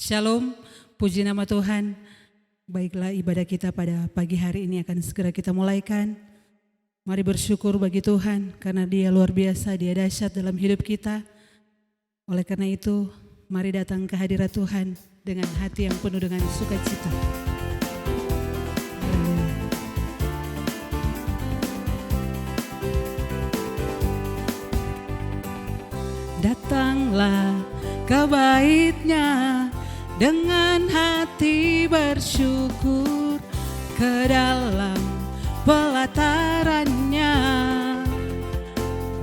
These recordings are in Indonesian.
Shalom, puji nama Tuhan. Baiklah, ibadah kita pada pagi hari ini akan segera kita mulaikan. Mari bersyukur bagi Tuhan karena Dia luar biasa, Dia dahsyat dalam hidup kita. Oleh karena itu, mari datang ke hadirat Tuhan dengan hati yang penuh dengan sukacita. Datanglah ke bait-Nya dengan hati bersyukur, ke dalam pelataran-Nya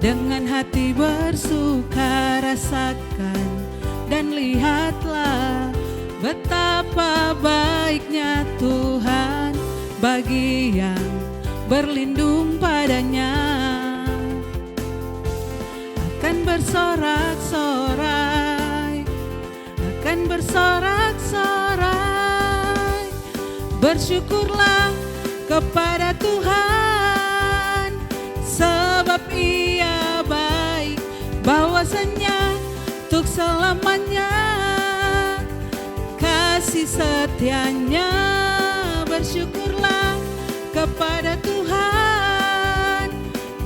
dengan hati bersuka, rasakan dan lihatlah betapa baiknya Tuhan bagi yang berlindung padanya. Akan bersorak-sorai, akan bersorak-sorai, bersyukurlah kepada Tuhan, sebab Ia baik, bahwasanya untuk selamanya kasih setia-Nya. Bersyukurlah kepada Tuhan,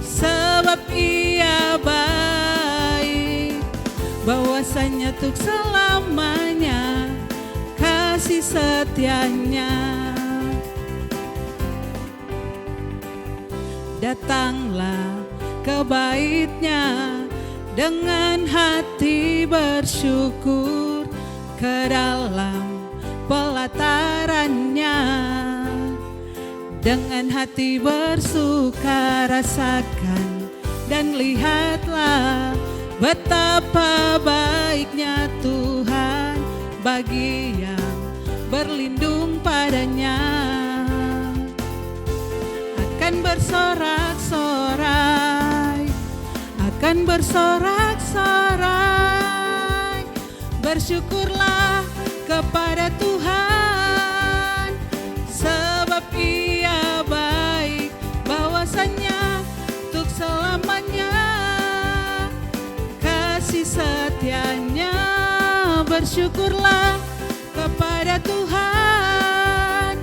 sebab Ia baik, bahwasanya untuk selamanya kasih setia-Nya. Datanglah ke bait-Nya dengan hati bersyukur, ke dalam pelataran-Nya dengan hati bersuka, rasakan dan lihatlah betapa baiknya Tuhan bagi yang berlindung padanya. Akan bersorak-sorai, akan bersorak-sorai, bersyukurlah kepada Tuhan, sebab Ia baik, bahwasanya untuk selamanya kasih setia-Nya. Bersyukurlah kepada Tuhan,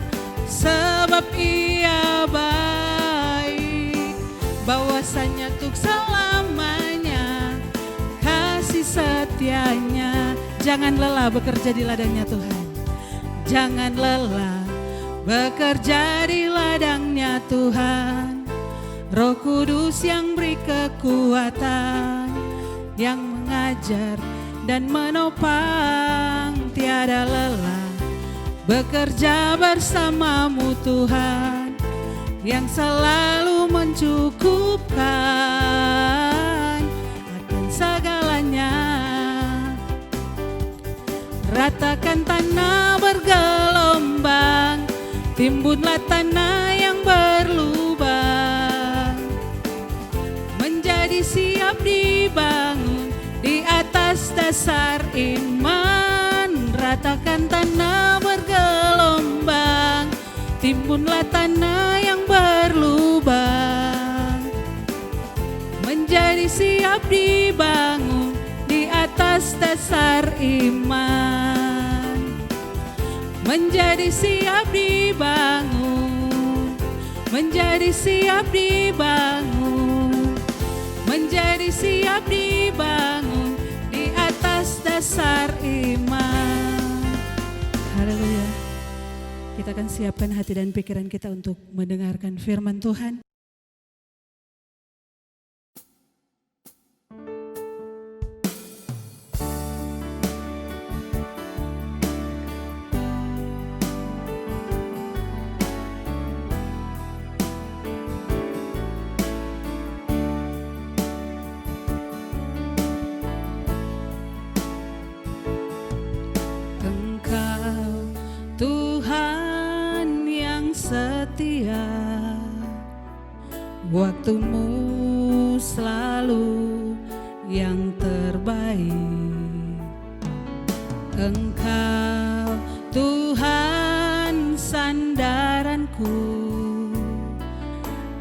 sebab Ia baik, bahwasanya untuk selamanya kasih setia-Nya. Jangan lelah bekerja di ladangnya Tuhan, jangan lelah bekerja di ladangnya Tuhan. Roh Kudus yang beri kekuatan, yang mengajar dan menopang, tiada lelah bekerja bersamamu Tuhan, yang selalu mencukupkan akan segalanya. Ratakan tanah bergelombang, timbunlah tanah yang berlubang, menjadi siap dibangun di atas dasar iman. Ratakan tanah bergelombang, timbunlah tanah yang berlubang, menjadi siap dibangun di atas dasar iman. Menjadi siap dibangun, menjadi siap dibangun, menjadi siap dibangun di atas dasar iman. Haleluya. Kita akan siapkan hati dan pikiran kita untuk mendengarkan firman Tuhan. Tuhan yang setia, waktumu selalu yang terbaik. Engkau Tuhan sandaranku,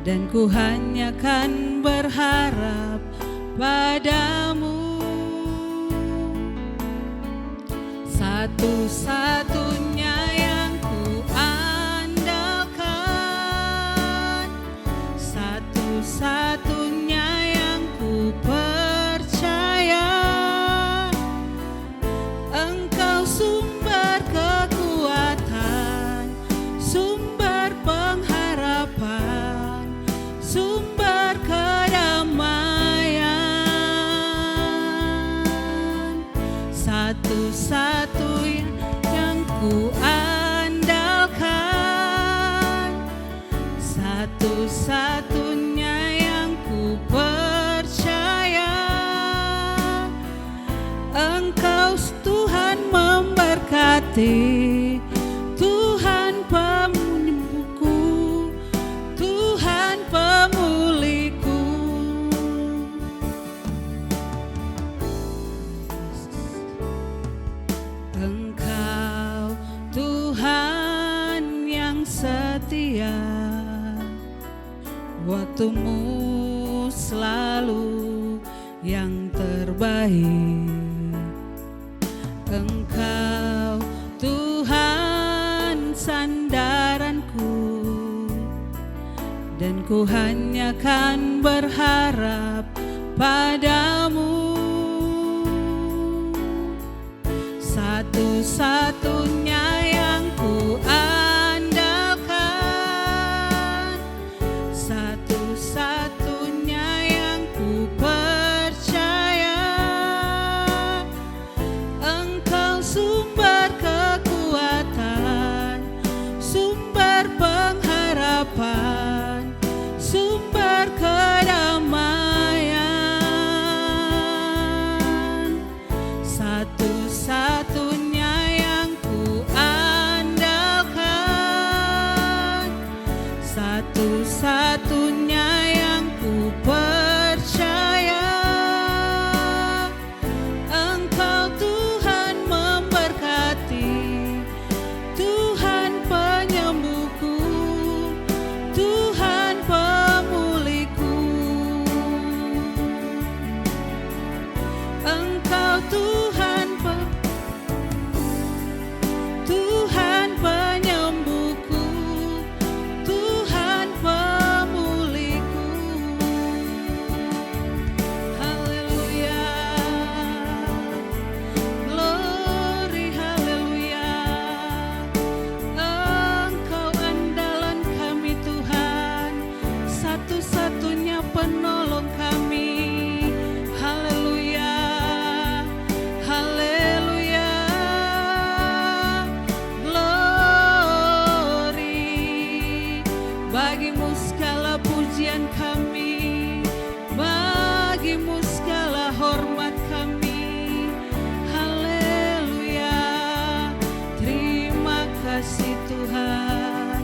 dan ku hanya kan berharap padamu. satu-satunya yang ku andalkan, satu-satunya yang ku percaya. Engkau sumber kekuatan, sumber pengharapan, sumber kedamaian. Satu-satu yang ku andalkan, satu-satunya yang ku percaya. Engkau Tuhan memberkati, Tuhan penyembuhku, Tuhan pemulihku. Engkau Tuhan yang setia, waktumu selalu yang terbaik. Engkau Tuhan sandaranku, dan ku hanya kan berharap padamu. Satu-satunya yang ku andalkan, satu-satunya yang ku percaya. Engkau sumber kekuatan, sumber pengharapan, sumber kedamaian. Satu-satunya yang ku andalkan, satu-satunya yang ku percaya. Engkau Tuhan memberkati, Tuhan penyembuhku, Tuhan pemulihku. Engkau Tuhan penyembuhku, Tuhan pemulihku. Haleluya, glory, haleluya. Engkau andalan kami Tuhan, satu-satunya penolong kami. Haleluya, haleluya, glory. Bagimu segala pujian kami, bagimu segala hormat kami. Haleluya, terima kasih Tuhan,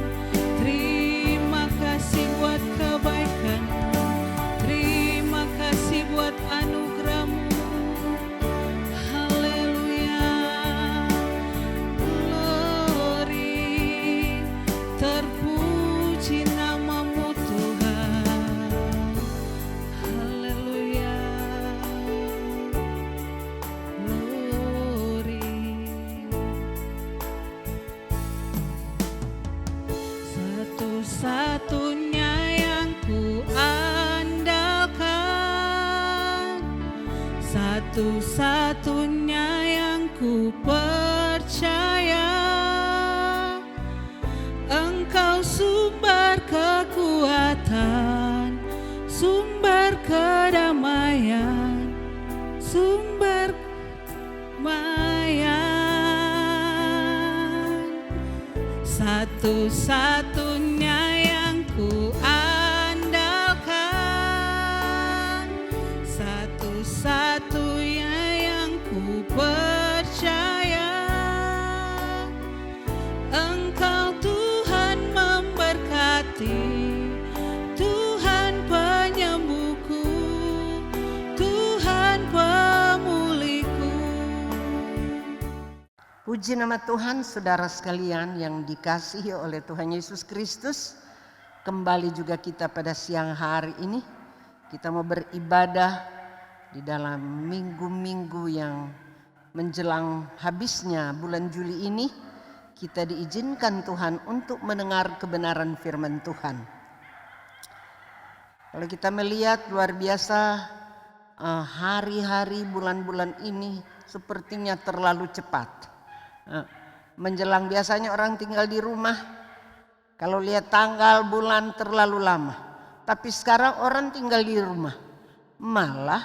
terima kasih buat kebaikan, terima kasih buat anugerah-Mu. Haleluya, glory, terpuji nama-Mu Tuhan. Haleluya, glory. Satu-satunya yang ku andalkan, satu-satunya yang ku percaya. Engkau sumber kekuatan, sumber kedamaian, sumber kedamaian. Satu-satunya yang ku andalkan, satu-satunya yang ku percaya. Engkau Tuhan memberkati, Tuhan penyembuhku, Tuhan pemulihku. Puji nama Tuhan, saudara sekalian yang dikasihi oleh Tuhan Yesus Kristus. Kembali juga kita pada siang hari ini. Kita mau beribadah di dalam minggu-minggu yang menjelang habisnya bulan Juli ini, kita diizinkan Tuhan untuk mendengar kebenaran firman Tuhan. Kalau kita melihat luar biasa, hari-hari bulan-bulan ini sepertinya terlalu cepat. Menjelang biasanya orang tinggal di rumah, kalau lihat tanggal bulan terlalu lama. Tapi sekarang orang tinggal di rumah, malah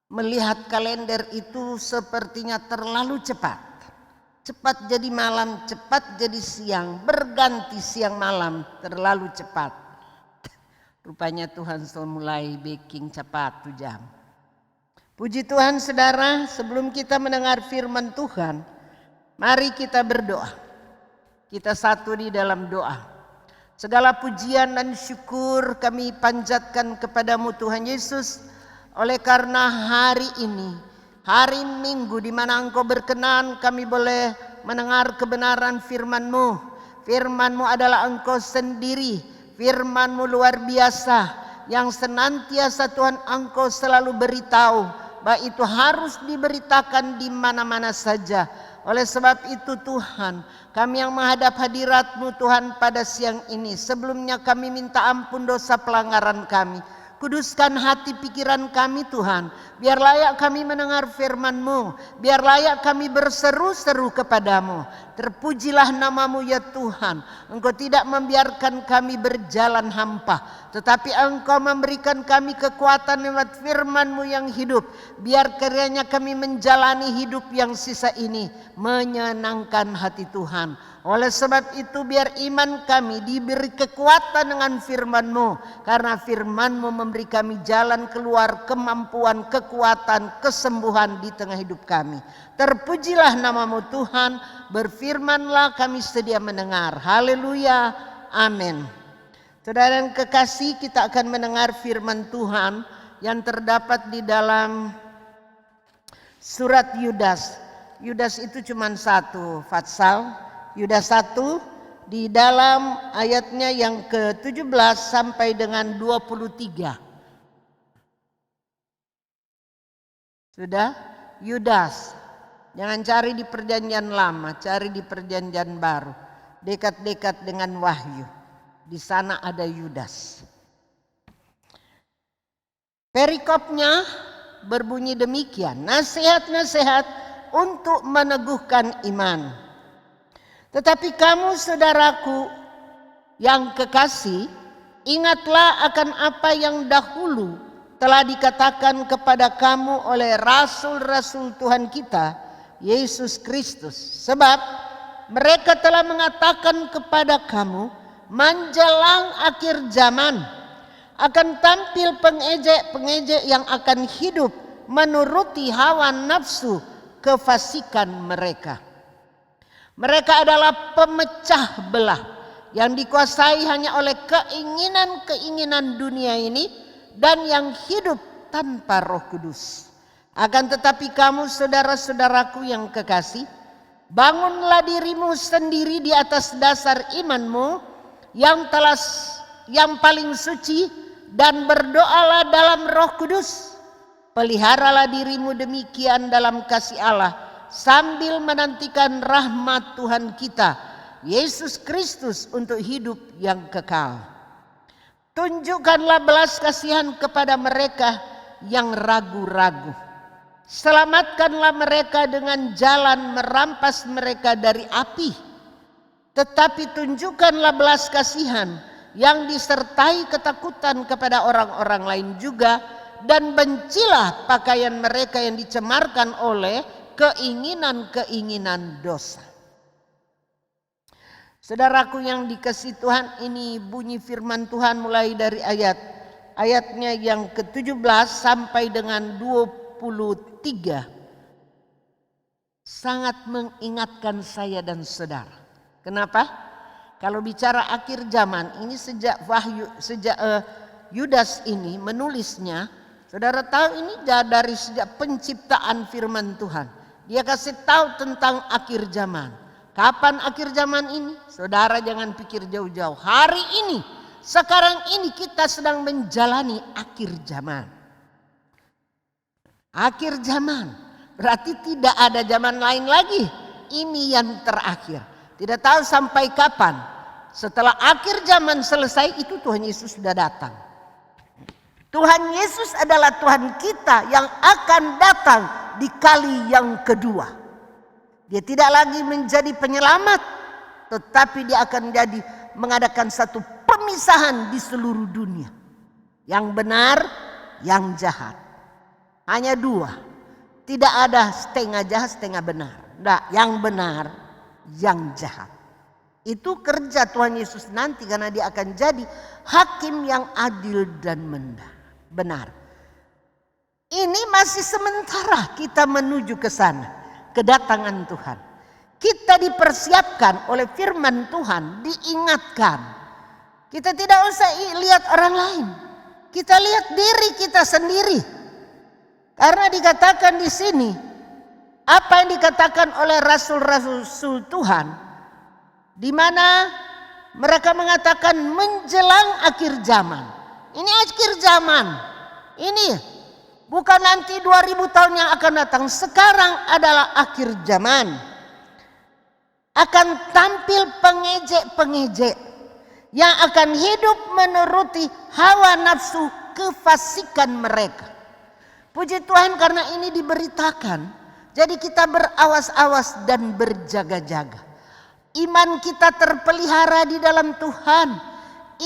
melihat kalender itu sepertinya terlalu cepat. Cepat jadi malam, cepat jadi siang, berganti siang malam, terlalu cepat. Rupanya Tuhan sudah mulai baking cepat 2 jam. Puji Tuhan saudara, sebelum kita mendengar firman Tuhan, mari kita berdoa. Kita satu di dalam doa. Segala pujian dan syukur kami panjatkan kepadamu Tuhan Yesus, oleh karena hari ini, hari Minggu di mana Engkau berkenan kami boleh mendengar kebenaran firman-Mu. Firman-Mu adalah Engkau sendiri, firman-Mu luar biasa yang senantiasa Tuhan Engkau selalu beritahu bahwa itu harus diberitakan di mana-mana saja. Oleh sebab itu Tuhan, kami yang menghadap hadirat-Mu Tuhan pada siang ini, sebelumnya kami minta ampun dosa pelanggaran kami. Kuduskan hati pikiran kami Tuhan, biar layak kami mendengar firman-Mu, biar layak kami berseru-seru kepadamu. Terpujilah nama-Mu ya Tuhan. Engkau tidak membiarkan kami berjalan hampa, tetapi Engkau memberikan kami kekuatan lewat firman-Mu yang hidup. Biar kiranya kami menjalani hidup yang sisa ini menyenangkan hati Tuhan. Oleh sebab itu biar iman kami diberi kekuatan dengan firman-Mu. Karena firman-Mu memberi kami jalan keluar, kemampuan, kekuatan, kesembuhan di tengah hidup kami. Terpujilah nama-Mu Tuhan, berfirmanlah kami sedia mendengar. Haleluya, amin. Saudara yang kekasih, kita akan mendengar firman Tuhan yang terdapat di dalam surat Yudas. Yudas itu cuma satu fatsal. Yudas 1 di dalam ayatnya yang ke-17 sampai dengan 23. Sudah? Yudas. Jangan cari di perjanjian lama, cari di perjanjian baru. Dekat-dekat dengan Wahyu. Di sana ada Yudas. Perikopnya berbunyi demikian. Nasihat-nasihat untuk meneguhkan iman. Tetapi kamu saudaraku yang kekasih, ingatlah akan apa yang dahulu telah dikatakan kepada kamu oleh rasul-rasul Tuhan kita, Yesus Kristus. Sebab mereka telah mengatakan kepada kamu, menjelang akhir zaman akan tampil pengejek-pengejek yang akan hidup menuruti hawa nafsu kefasikan mereka. Mereka adalah pemecah belah yang dikuasai hanya oleh keinginan-keinginan dunia ini dan yang hidup tanpa Roh Kudus. Akan tetapi kamu saudara-saudaraku yang kekasih, bangunlah dirimu sendiri di atas dasar imanmu yang paling suci dan berdoalah dalam Roh Kudus. Peliharalah dirimu demikian dalam kasih Allah, sambil menantikan rahmat Tuhan kita, Yesus Kristus, untuk hidup yang kekal. Tunjukkanlah belas kasihan kepada mereka yang ragu-ragu. Selamatkanlah mereka dengan jalan merampas mereka dari api. Tetapi tunjukkanlah belas kasihan yang disertai ketakutan kepada orang-orang lain juga. Dan bencilah pakaian mereka yang dicemarkan oleh keinginan-keinginan dosa. Saudaraku yang dikasihi Tuhan, ini bunyi firman Tuhan mulai dari ayatnya yang ke-17 sampai dengan 23. Sangat mengingatkan saya dan saudara. Kenapa? Kalau bicara akhir zaman, ini sejak Yudas ini menulisnya, saudara tahu ini dari sejak penciptaan firman Tuhan. Dia kasih tahu tentang akhir zaman. Kapan akhir zaman ini? Saudara jangan pikir jauh-jauh. Hari ini, sekarang ini kita sedang menjalani akhir zaman. Akhir zaman. Berarti tidak ada zaman lain lagi. Ini yang terakhir. Tidak tahu sampai kapan. Setelah akhir zaman selesai itu Tuhan Yesus sudah datang. Tuhan Yesus adalah Tuhan kita yang akan datang di kali yang kedua. Dia tidak lagi menjadi penyelamat, tetapi dia akan jadi mengadakan satu pemisahan di seluruh dunia. Yang benar, yang jahat. Hanya dua. Tidak ada setengah jahat, setengah benar. Tidak, yang benar, yang jahat. Itu kerja Tuhan Yesus nanti karena dia akan jadi hakim yang adil dan benar. Ini masih sementara kita menuju ke sana, kedatangan Tuhan. Kita dipersiapkan oleh firman Tuhan, diingatkan. Kita tidak usah lihat orang lain. Kita lihat diri kita sendiri. Karena dikatakan di sini, apa yang dikatakan oleh rasul-rasul Tuhan, di mana mereka mengatakan menjelang akhir zaman. Ini akhir zaman. Ini bukan nanti 2000 tahun yang akan datang. Sekarang adalah akhir zaman. Akan tampil pengejek-pengejek yang akan hidup menuruti hawa nafsu kefasikan mereka. Puji Tuhan karena ini diberitakan. Jadi kita berawas-awas dan berjaga-jaga. Iman kita terpelihara di dalam Tuhan.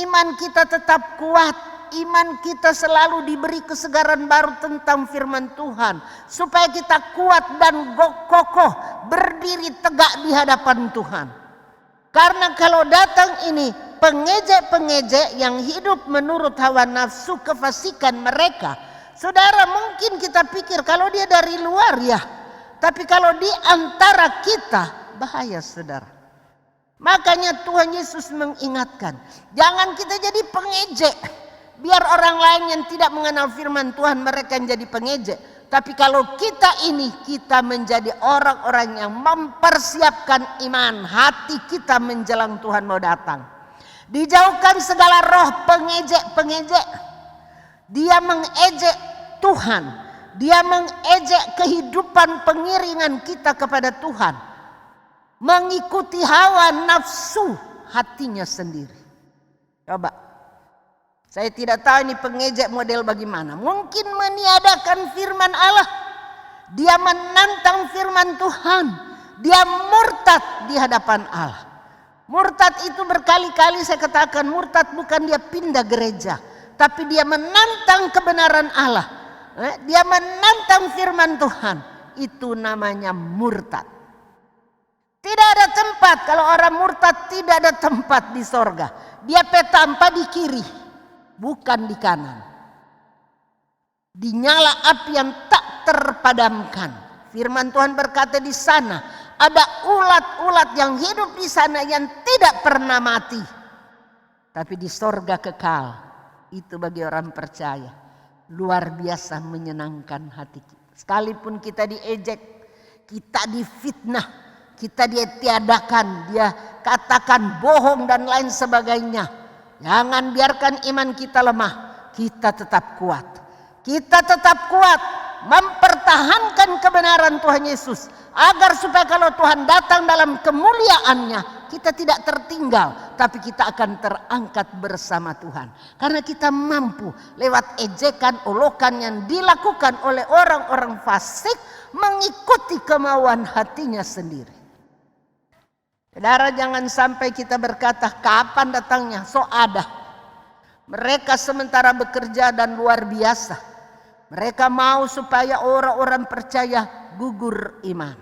Iman kita tetap kuat. Iman kita selalu diberi kesegaran baru tentang firman Tuhan. Supaya kita kuat dan kokoh berdiri tegak di hadapan Tuhan. Karena kalau datang ini pengejek-pengejek yang hidup menurut hawa nafsu kefasikan mereka. Saudara, mungkin kita pikir kalau dia dari luar ya. Tapi kalau di antara kita bahaya saudara. Makanya Tuhan Yesus mengingatkan. Jangan kita jadi pengejek. Biar orang lain yang tidak mengenal firman Tuhan mereka yang jadi pengejek. Tapi kalau kita ini kita menjadi orang-orang yang mempersiapkan iman. Hati kita menjelang Tuhan mau datang. Dijauhkan segala roh pengejek-pengejek. Dia mengejek Tuhan. Dia mengejek kehidupan pengiringan kita kepada Tuhan. Mengikuti hawa nafsu hatinya sendiri. Coba. Saya tidak tahu ini pengejek model bagaimana. Mungkin meniadakan firman Allah. Dia menantang firman Tuhan. Dia murtad di hadapan Allah. Murtad itu berkali-kali saya katakan murtad bukan dia pindah gereja. Tapi dia menantang kebenaran Allah. Dia menantang firman Tuhan. Itu namanya murtad. Tidak ada tempat. Kalau orang murtad tidak ada tempat di sorga. Dia petampa di kiri. Bukan di kanan. Dinyala api yang tak terpadamkan. Firman Tuhan berkata di sana. Ada ulat-ulat yang hidup di sana yang tidak pernah mati. Tapi di sorga kekal. Itu bagi orang percaya. Luar biasa menyenangkan hati kita. Sekalipun kita diejek. Kita difitnah. Kita ditiadakan. Dia katakan bohong dan lain sebagainya. Jangan biarkan iman kita lemah. Kita tetap kuat. Kita tetap kuat. Mempertahankan kebenaran Tuhan Yesus. Agar supaya kalau Tuhan datang dalam kemuliaannya. Kita tidak tertinggal. Tapi kita akan terangkat bersama Tuhan. Karena kita mampu lewat ejekan, olokan yang dilakukan oleh orang-orang fasik. Mengikuti kemauan hatinya sendiri. Saudara, jangan sampai kita berkata kapan datangnya, so ada. Mereka sementara bekerja dan luar biasa. Mereka mau supaya orang-orang percaya gugur iman.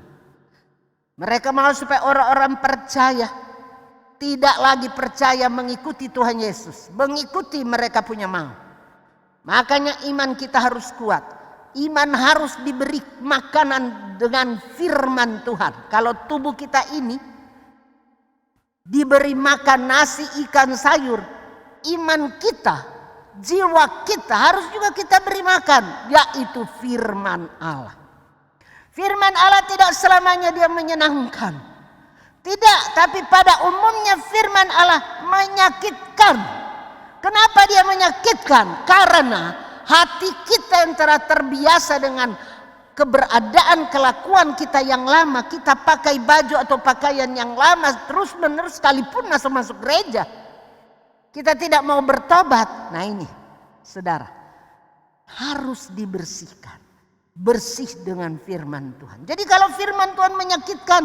Mereka mau supaya orang-orang percaya tidak lagi percaya mengikuti Tuhan Yesus. Mengikuti mereka punya mau. Makanya iman kita harus kuat. Iman harus diberi makanan dengan firman Tuhan. Kalau tubuh kita ini diberi makan nasi, ikan, sayur. Iman kita, jiwa kita harus juga kita beri makan. Yaitu firman Allah. Firman Allah tidak selamanya dia menyenangkan. Tidak, tapi pada umumnya firman Allah menyakitkan. Kenapa dia menyakitkan? Karena hati kita yang telah terbiasa dengan keberadaan kelakuan kita yang lama, kita pakai baju atau pakaian yang lama terus menerus sekalipun masuk gereja, kita tidak mau bertobat. Nah ini saudara, harus dibersihkan, bersih dengan firman Tuhan. Jadi kalau firman Tuhan menyakitkan,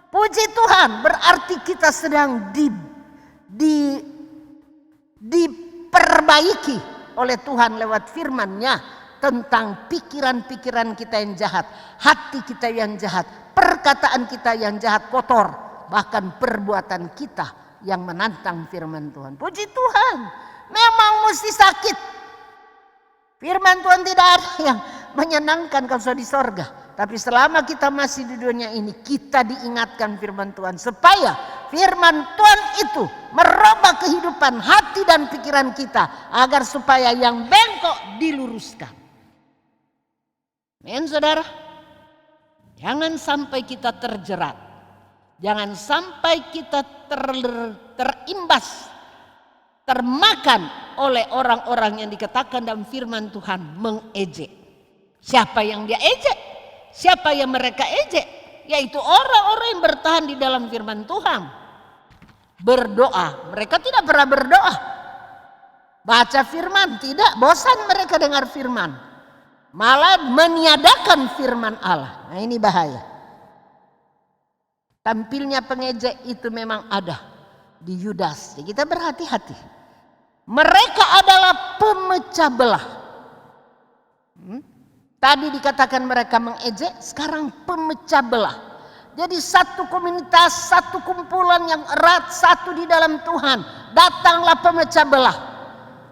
puji Tuhan, berarti kita sedang diperbaiki oleh Tuhan lewat firman-Nya tentang pikiran-pikiran kita yang jahat, hati kita yang jahat, perkataan kita yang jahat, kotor, bahkan perbuatan kita yang menantang firman Tuhan. Puji Tuhan, memang mesti sakit. Firman Tuhan tidak ada yang menyenangkan kalau sudah di sorga. Tapi selama kita masih di dunia ini, kita diingatkan firman Tuhan supaya firman Tuhan itu merubah kehidupan hati dan pikiran kita agar supaya yang bengkok diluruskan. Men saudara, jangan sampai kita terjerat, jangan sampai kita terimbas, termakan oleh orang-orang yang dikatakan dalam firman Tuhan mengejek. Siapa yang dia ejek? Siapa yang mereka ejek? Yaitu orang-orang yang bertahan di dalam firman Tuhan. Berdoa, mereka tidak pernah berdoa. Baca firman, tidak, bosan mereka dengar firman. Malah meniadakan firman Allah. Nah ini bahaya. Tampilnya pengejek itu memang ada di Yudas. Jadi kita berhati-hati. Mereka adalah pemecah belah. Tadi dikatakan mereka mengejek, sekarang pemecah belah. Jadi satu komunitas, satu kumpulan yang erat, satu di dalam Tuhan. Datanglah pemecah belah.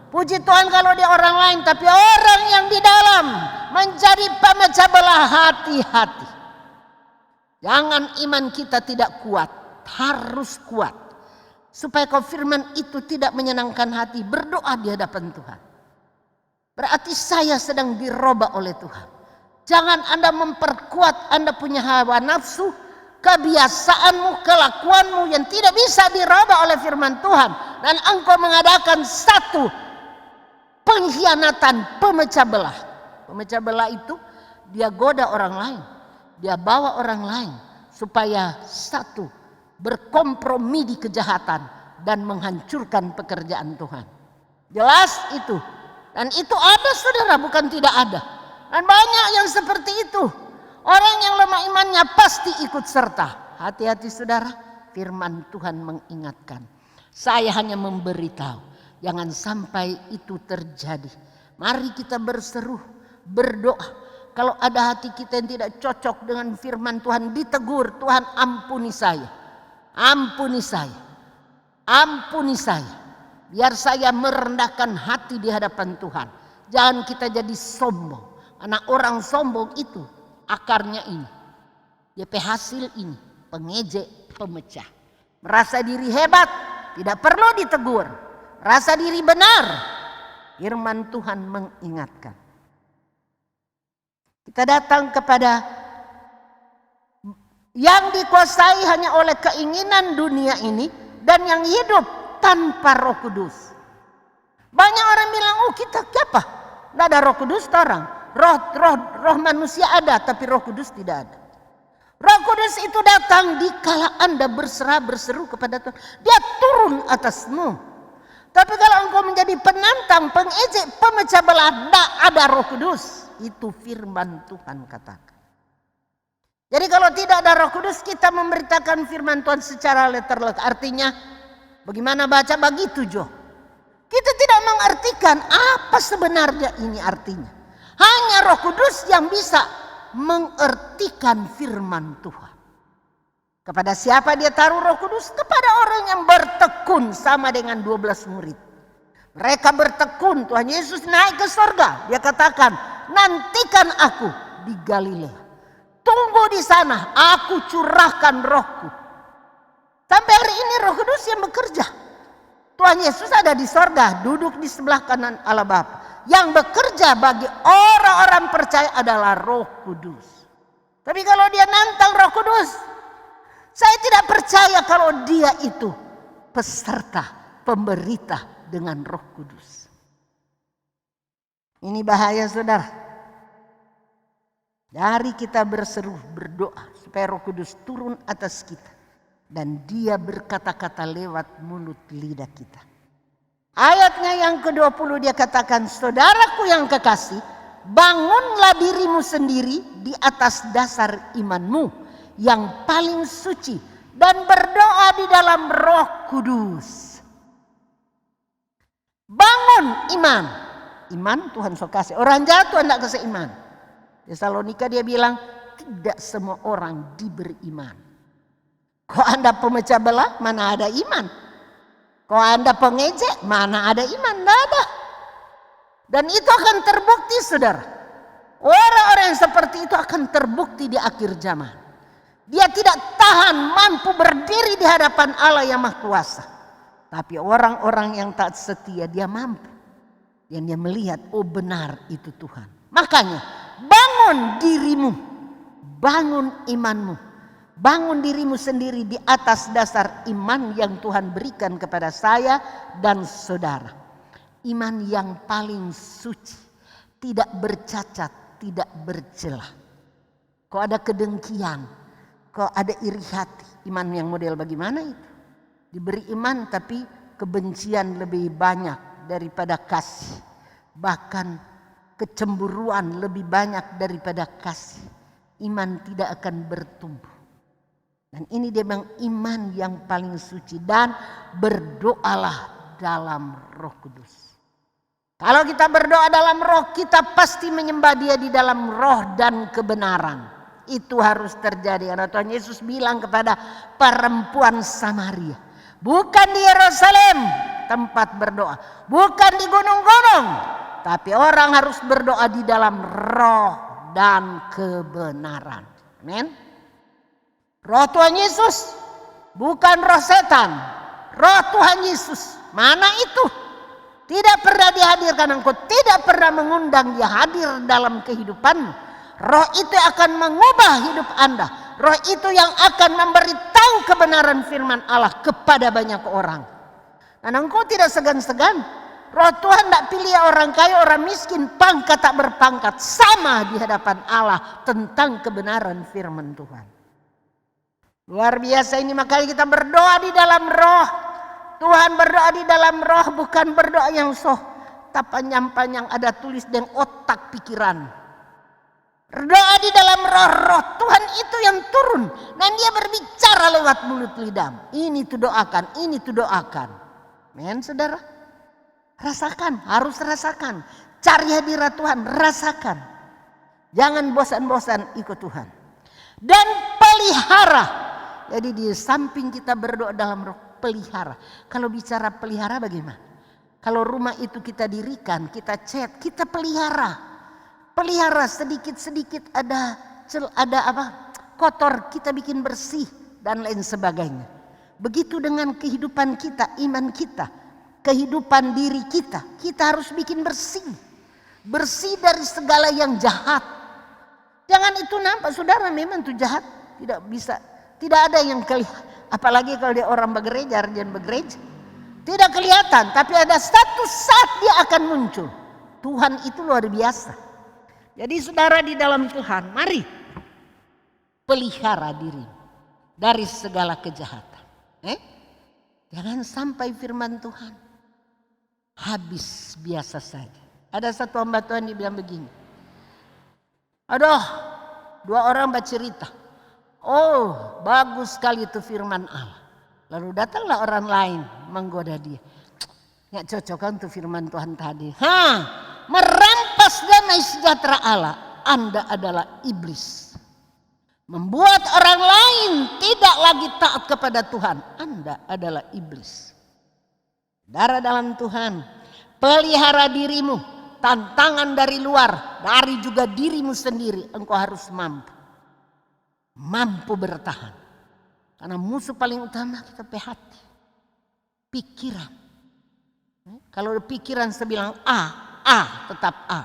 Puji Tuhan kalau dia orang lain, tapi orang yang di dalam menjadi pemecah belah. Hati-hati. Jangan iman kita tidak kuat, harus kuat. Supaya kalau firman itu tidak menyenangkan hati, berdoa di hadapan Tuhan. Berarti saya sedang dirubah oleh Tuhan. Jangan Anda memperkuat Anda punya hawa nafsu, kebiasaanmu, kelakuanmu yang tidak bisa dirubah oleh firman Tuhan. Dan engkau mengadakan satu pengkhianatan, pemecah belah. Pemecah belah itu dia goda orang lain, dia bawa orang lain supaya satu berkompromi di kejahatan dan menghancurkan pekerjaan Tuhan. Jelas itu. Dan itu ada saudara, bukan tidak ada. Dan banyak yang seperti itu. Orang yang lemah imannya pasti ikut serta. Hati-hati saudara, firman Tuhan mengingatkan. Saya hanya memberitahu, jangan sampai itu terjadi. Mari kita berseru, berdoa. Kalau ada hati kita yang tidak cocok dengan firman Tuhan, ditegur, Tuhan ampuni saya. Ampuni saya. Ampuni saya. Biar saya merendahkan hati di hadapan Tuhan. Jangan kita jadi sombong. Karena orang sombong itu akarnya ini. DP hasil ini. Pengejek, pemecah. Merasa diri hebat. Tidak perlu ditegur. Rasa diri benar. Firman Tuhan mengingatkan. Kita datang kepada yang dikuasai hanya oleh keinginan dunia ini. Dan yang hidup tanpa Roh Kudus. Banyak orang bilang, oh kita apa? Tidak ada Roh Kudus orang. Roh manusia ada, tapi Roh Kudus tidak ada. Roh Kudus itu datang di kala Anda berseru kepada Tuhan. Dia turun atasmu. Tapi kalau engkau menjadi penantang, pengejek, pemecah belah, tidak ada Roh Kudus. Itu firman Tuhan katakan. Jadi kalau tidak ada Roh Kudus, kita memberitakan firman Tuhan secara letter-letter. Artinya, bagaimana baca begitu Jo? Kita tidak mengartikan apa sebenarnya ini artinya. Hanya Roh Kudus yang bisa mengartikan firman Tuhan. Kepada siapa dia taruh Roh Kudus? Kepada orang yang bertekun sama dengan 12 murid. Mereka bertekun, Tuhan Yesus naik ke surga. Dia katakan, nantikan aku di Galilea. Tunggu di sana, aku curahkan rohku. Sampai hari ini Roh Kudus yang bekerja. Tuhan Yesus ada di sorga, duduk di sebelah kanan Allah Bapa. Yang bekerja bagi orang-orang percaya adalah Roh Kudus. Tapi kalau dia nantang Roh Kudus, saya tidak percaya kalau dia itu peserta, pemberita dengan Roh Kudus. Ini bahaya saudara. Dari kita berseru, berdoa supaya Roh Kudus turun atas kita. Dan dia berkata-kata lewat mulut lidah kita. Ayatnya yang ke-20 dia katakan, saudaraku yang kekasih, bangunlah dirimu sendiri di atas dasar imanmu yang paling suci dan berdoa di dalam Roh Kudus. Bangun iman. Iman Tuhan so kasih. Orang jatuh tidak kasih iman. Tesalonika dia bilang, tidak semua orang diberi iman. Kok Anda pemecah belah, mana ada iman? Kok Anda pengejek, mana ada iman? Tidak ada. Dan itu akan terbukti, saudara. Orang-orang yang seperti itu akan terbukti di akhir zaman. Dia tidak tahan mampu berdiri di hadapan Allah yang Maha Kuasa. Tapi orang-orang yang taat setia dia mampu. Dan dia melihat, oh benar itu Tuhan. Makanya bangun dirimu, bangun imanmu, bangun dirimu sendiri di atas dasar iman yang Tuhan berikan kepada saya dan saudara. Iman yang paling suci, tidak bercacat, tidak bercelah. Kok ada kedengkian, kok ada iri hati. Iman yang model bagaimana itu? Diberi iman tapi kebencian lebih banyak daripada kasih. Bahkan kecemburuan lebih banyak daripada kasih. Iman tidak akan bertumbuh. Dan ini dia bilang iman yang paling suci. Dan berdoalah dalam Roh Kudus. Kalau kita berdoa dalam roh, kita pasti menyembah dia di dalam roh dan kebenaran. Itu harus terjadi. Karena Tuhan Yesus bilang kepada perempuan Samaria, bukan di Yerusalem tempat berdoa, bukan di gunung-gunung, tapi orang harus berdoa di dalam roh dan kebenaran. Amin. Roh Tuhan Yesus bukan roh setan. Roh Tuhan Yesus. Mana itu? Tidak pernah dihadirkan, engkau tidak pernah mengundang dia hadir dalam kehidupanmu. Roh itu akan mengubah hidup Anda. Roh itu yang akan memberitahu kebenaran firman Allah kepada banyak orang. Dan engkau tidak segan-segan. Roh Tuhan tidak pilih orang kaya, orang miskin, pangkat tak berpangkat. Sama di hadapan Allah tentang kebenaran firman Tuhan. Luar biasa ini, makanya kita berdoa di dalam roh. Tuhan berdoa di dalam roh, bukan berdoa yang tak panjang-panjang ada tulis dengan otak pikiran. Berdoa di dalam roh Tuhan itu yang turun. Dan dia berbicara lewat mulut lidah. Ini tuh doakan, ini tuh doakan. Men saudara, rasakan, harus rasakan. Cari hadirat Tuhan, rasakan. Jangan bosan-bosan ikut Tuhan. Dan pelihara. Jadi di samping kita berdoa dalam roh, pelihara. Kalau bicara pelihara bagaimana? Kalau rumah itu kita dirikan, kita cat, kita pelihara. Pelihara sedikit-sedikit ada kotor, kita bikin bersih dan lain sebagainya. Begitu dengan kehidupan kita, iman kita, kehidupan diri kita, kita harus bikin bersih. Bersih dari segala yang jahat. Jangan itu nampak, saudara, memang itu jahat. Tidak bisa, tidak ada yang kelihatan. Apalagi kalau dia orang bergereja, rajin bergereja. Tidak kelihatan, tapi ada satu saat dia akan muncul. Tuhan itu luar biasa. Jadi saudara di dalam Tuhan, mari pelihara diri dari segala kejahatan. Jangan sampai firman Tuhan habis biasa saja. Ada satu hamba Tuhan dia bilang begini. Aduh, dua orang bercerita. Oh, bagus sekali itu firman Allah. Lalu datanglah orang lain menggoda dia. Nggak cocok kan tuh firman Tuhan tadi. Merampas damai sejahtera Allah. Anda adalah iblis. Membuat orang lain tidak lagi taat kepada Tuhan. Anda adalah iblis. Darah dalam Tuhan. Pelihara dirimu. Tantangan dari luar. Dari juga dirimu sendiri. Engkau harus mampu bertahan. Karena musuh paling utama kita hati. Pikiran. Kalau pikiran saya bilang tetap A.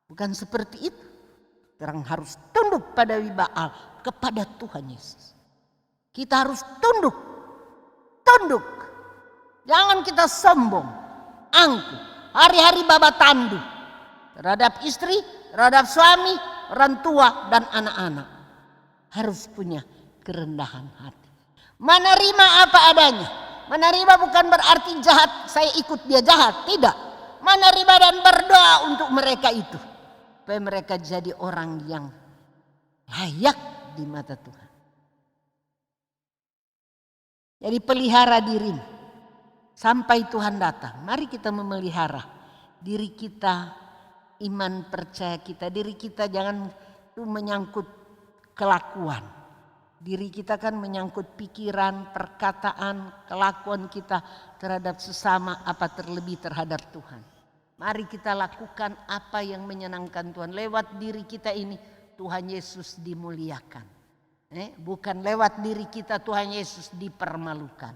Bukan seperti itu. Orang harus tunduk pada Baal, kepada Tuhan Yesus. Kita harus tunduk. Jangan kita sombong, angkuh. Hari-hari babat tandu. Terhadap istri, terhadap suami, orang tua, dan anak-anak. Harus punya kerendahan hati. Menerima apa adanya. Menerima bukan berarti jahat, saya ikut dia jahat. Tidak. Menerima dan berdoa untuk mereka itu. Supaya mereka jadi orang yang layak di mata Tuhan. Jadi pelihara dirimu sampai Tuhan datang. Mari kita memelihara diri kita, iman percaya kita. Diri kita jangan itu menyangkut kelakuan. Diri kita kan menyangkut pikiran, perkataan, kelakuan kita terhadap sesama, apa terlebih terhadap Tuhan. Mari kita lakukan apa yang menyenangkan Tuhan. Lewat diri kita ini Tuhan Yesus dimuliakan. Bukan lewat diri kita Tuhan Yesus dipermalukan.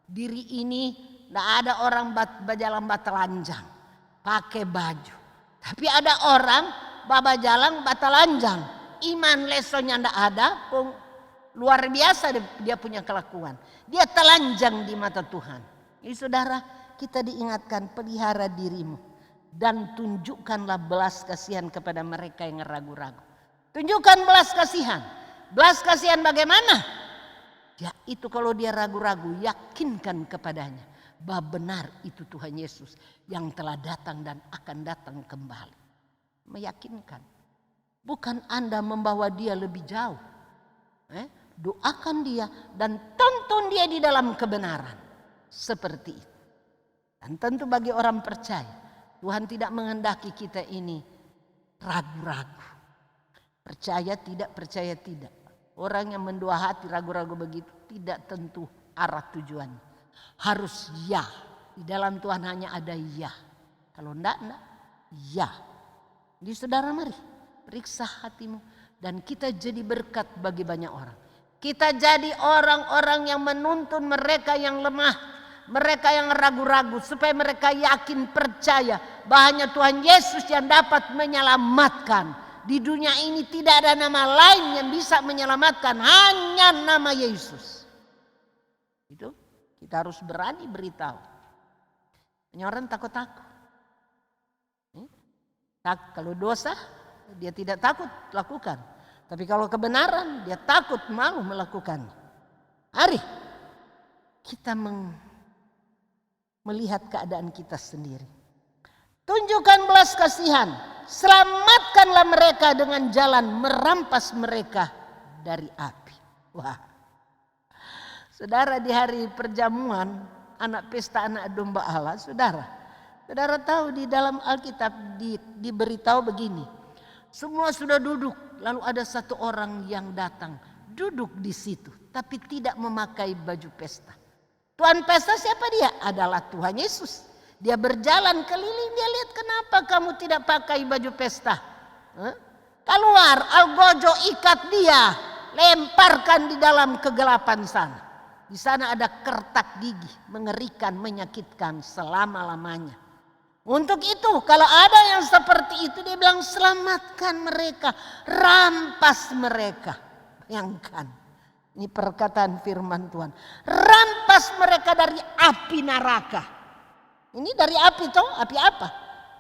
Diri ini tidak ada orang bajalang batalanjang pakai baju. Tapi ada orang bajalang batalanjang. Iman lesonya tidak ada. Luar biasa dia punya kelakuan. Dia telanjang di mata Tuhan. Jadi saudara, kita diingatkan pelihara dirimu. Dan tunjukkanlah belas kasihan kepada mereka yang ragu-ragu. Tunjukkan belas kasihan. Belas kasihan bagaimana? Ya itu kalau dia ragu-ragu, yakinkan kepadanya bahwa benar itu Tuhan Yesus yang telah datang dan akan datang kembali. Meyakinkan. Bukan Anda membawa dia lebih jauh. Doakan dia dan tuntun dia di dalam kebenaran. Seperti itu. Dan tentu bagi orang percaya, Tuhan tidak menghendaki kita ini ragu-ragu. Percaya tidak, percaya tidak. Orang yang mendua hati ragu-ragu begitu tidak tentu arah tujuannya. Harus ya. Di dalam Tuhan hanya ada ya. Kalau enggak, ya. Jadi saudara mari periksa hatimu. Dan kita jadi berkat bagi banyak orang. Kita jadi orang-orang yang menuntun mereka yang lemah. Mereka yang ragu-ragu. Supaya mereka yakin percaya bahwa Tuhan Yesus yang dapat menyelamatkan. Di dunia ini tidak ada nama lain yang bisa menyelamatkan. Hanya nama Yesus. Itu kita harus berani beritahu. Banyak orang takut-takut. Kalau dosa dia tidak takut lakukan. Tapi kalau kebenaran dia takut malu melakukannya. Mari kita melihat keadaan kita sendiri. Tunjukkan belas kasihan. Selamatkanlah mereka dengan jalan merampas mereka dari api. Wah. Saudara di hari perjamuan anak pesta anak domba Allah. Saudara tahu di dalam Alkitab diberitahu begini. Semua sudah duduk, lalu ada satu orang yang datang, duduk di situ, tapi tidak memakai baju pesta. Tuhan pesta siapa dia? Adalah Tuhan Yesus. Dia berjalan keliling, dia lihat kenapa kamu tidak pakai baju pesta. Keluar, algojo ikat dia, lemparkan di dalam kegelapan sana. Di sana ada kertak gigi, mengerikan, menyakitkan selama-lamanya. Untuk itu kalau ada yang seperti itu dia bilang selamatkan mereka, rampas mereka. Bayangkan, ini perkataan firman Tuhan. Rampas mereka dari api neraka. Ini dari api toh, api apa?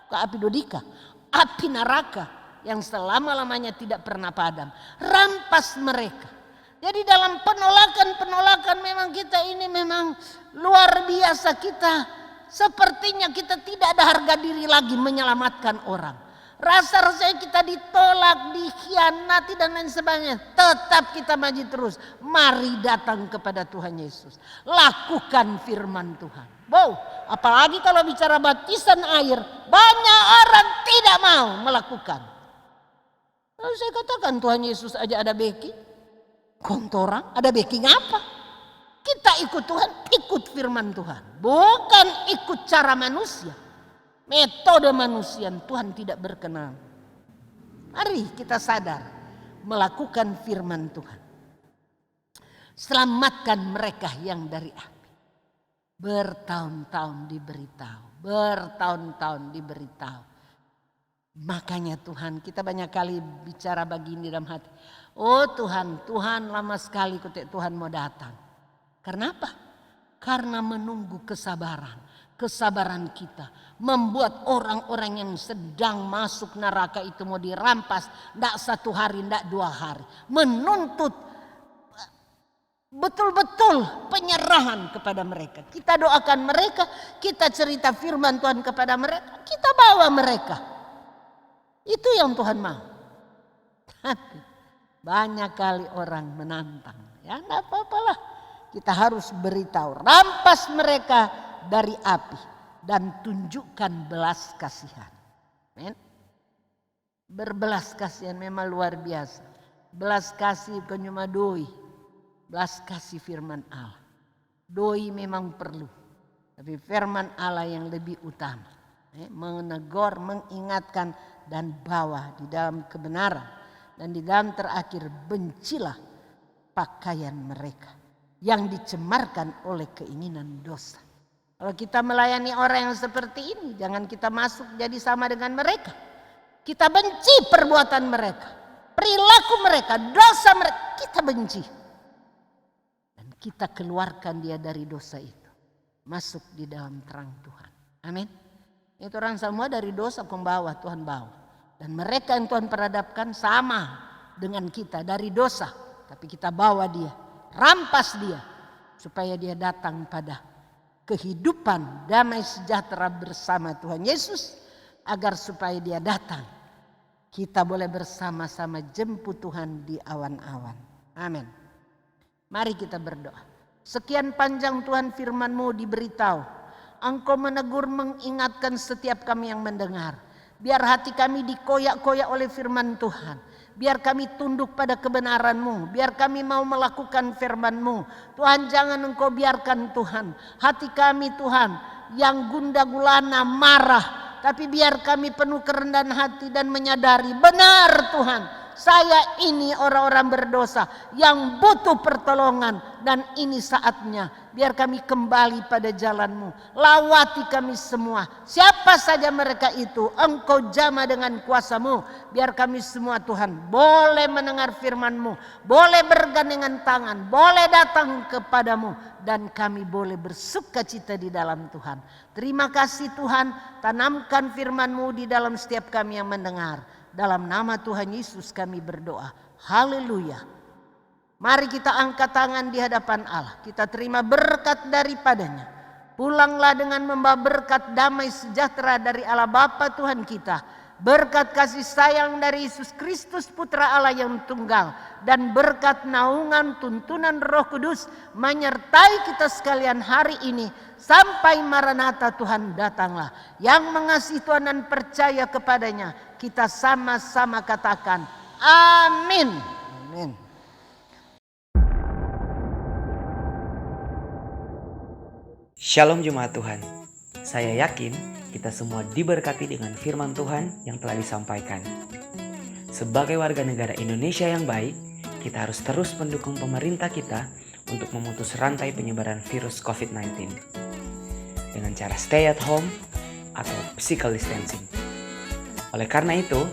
Bukan api dodika, api neraka yang selama-lamanya tidak pernah padam. Rampas mereka. Jadi dalam penolakan memang kita ini memang luar biasa kita. Sepertinya kita tidak ada harga diri lagi menyelamatkan orang. Rasa-rasanya kita ditolak, dikhianati dan lain sebagainya. Tetap kita maju terus. Mari datang kepada Tuhan Yesus. Lakukan firman Tuhan. Wow, apalagi kalau bicara baptisan air. Banyak orang tidak mau melakukan. Lalu saya katakan Tuhan Yesus aja ada backing. Kontorang ada backing apa? Kita ikut Tuhan, ikut firman Tuhan. Bukan ikut cara manusia. Metode manusia Tuhan tidak berkenan. Mari kita sadar. Melakukan firman Tuhan. Selamatkan mereka yang dari api. Bertahun-tahun diberitahu. Bertahun-tahun diberitahu. Makanya Tuhan, kita banyak kali bicara begini dalam hati. Oh Tuhan, Tuhan lama sekali Tuhan mau datang. Karena apa? Karena menunggu kesabaran. kesabaran kita membuat orang-orang yang sedang masuk neraka itu mau dirampas, tidak 1 hari, tidak 2 hari, menuntut betul-betul penyerahan kepada mereka. Kita doakan mereka, kita cerita firman Tuhan kepada mereka, kita bawa mereka. Itu yang Tuhan mau. Tapi banyak kali orang menantang. Ya enggak apa-apalah. Kita harus beritahu, rampas mereka dari api dan tunjukkan belas kasihan. Amen. Berbelas kasihan memang luar biasa. Belas kasih bukan cuma doi. Belas kasih firman Allah. Doi memang perlu. Tapi firman Allah yang lebih utama. Menegur, mengingatkan dan bawa di dalam kebenaran. Dan di dalam terakhir bencilah pakaian mereka yang dicemarkan oleh keinginan dosa. Kalau kita melayani orang yang seperti ini, jangan kita masuk jadi sama dengan mereka. Kita benci perbuatan mereka, perilaku mereka, dosa mereka, kita benci. Dan kita keluarkan dia dari dosa itu, masuk di dalam terang Tuhan. Amin. Itu orang semua dari dosa pembawa, Tuhan bawa. Dan mereka yang Tuhan perhadapkan sama dengan kita dari dosa. Tapi kita bawa dia, rampas dia. Supaya dia datang pada kehidupan damai sejahtera bersama Tuhan Yesus. Agar supaya dia datang, kita boleh bersama-sama jemput Tuhan di awan-awan. Amin. Mari kita berdoa. Sekian panjang Tuhan firman-Mu diberitahu. Engkau menegur, mengingatkan setiap kami yang mendengar. Biar hati kami dikoyak-koyak oleh firman Tuhan. Biar kami tunduk pada kebenaran-Mu. Biar kami mau melakukan firman-Mu. Tuhan, jangan Engkau biarkan Tuhan hati kami Tuhan yang gundah gulana marah. Tapi biar kami penuh kerendahan hati dan menyadari benar Tuhan, saya ini orang-orang berdosa yang butuh pertolongan. Dan ini saatnya biar kami kembali pada jalan-Mu. Lawati kami semua. Siapa saja mereka itu, Engkau jamah dengan kuasa-Mu. Biar kami semua Tuhan boleh mendengar firman-Mu. Boleh bergandengan tangan. Boleh datang kepadamu. Dan kami boleh bersukacita di dalam Tuhan. Terima kasih Tuhan. Tanamkan firman-Mu di dalam setiap kami yang mendengar. Dalam nama Tuhan Yesus kami berdoa. Haleluya. Mari kita angkat tangan di hadapan Allah. Kita terima berkat daripadanya. Pulanglah dengan membawa berkat damai sejahtera dari Allah Bapa Tuhan kita. Berkat kasih sayang dari Yesus Kristus Putra Allah yang tunggal. Dan berkat naungan tuntunan Roh Kudus menyertai kita sekalian hari ini. Sampai Maranatha Tuhan datanglah. Yang mengasihi Tuhan dan percaya kepadanya, kita sama-sama katakan amin. Amin. Shalom Jemaat Tuhan. Saya yakin kita semua diberkati dengan firman Tuhan yang telah disampaikan. Sebagai warga negara Indonesia yang baik, kita harus terus mendukung pemerintah kita untuk memutus rantai penyebaran virus COVID-19 dengan cara stay at home atau physical distancing. Oleh karena itu,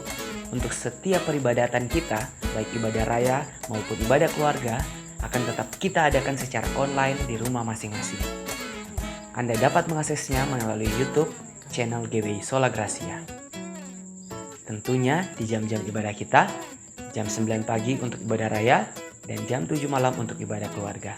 untuk setiap peribadatan kita, baik ibadah raya maupun ibadah keluarga, akan tetap kita adakan secara online di rumah masing-masing. Anda dapat mengaksesnya melalui YouTube channel GBI Sola Gracia. Tentunya di jam-jam ibadah kita, jam 9 pagi untuk ibadah raya dan jam 7 malam untuk ibadah keluarga.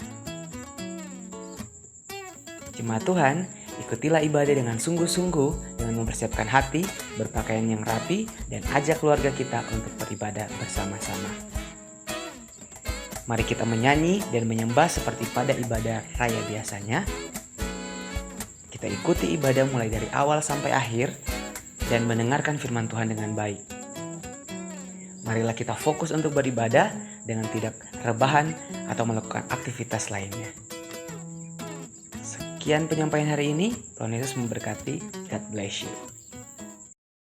Jemaat Tuhan, ikutilah ibadah dengan sungguh-sungguh dengan mempersiapkan hati, berpakaian yang rapi, dan ajak keluarga kita untuk beribadah bersama-sama. Mari kita menyanyi dan menyembah seperti pada ibadah raya biasanya. Kita ikuti ibadah mulai dari awal sampai akhir dan mendengarkan firman Tuhan dengan baik. Marilah kita fokus untuk beribadah dengan tidak rebahan atau melakukan aktivitas lainnya. Sekian penyampaian hari ini. Tuhan Yesus memberkati. God bless you.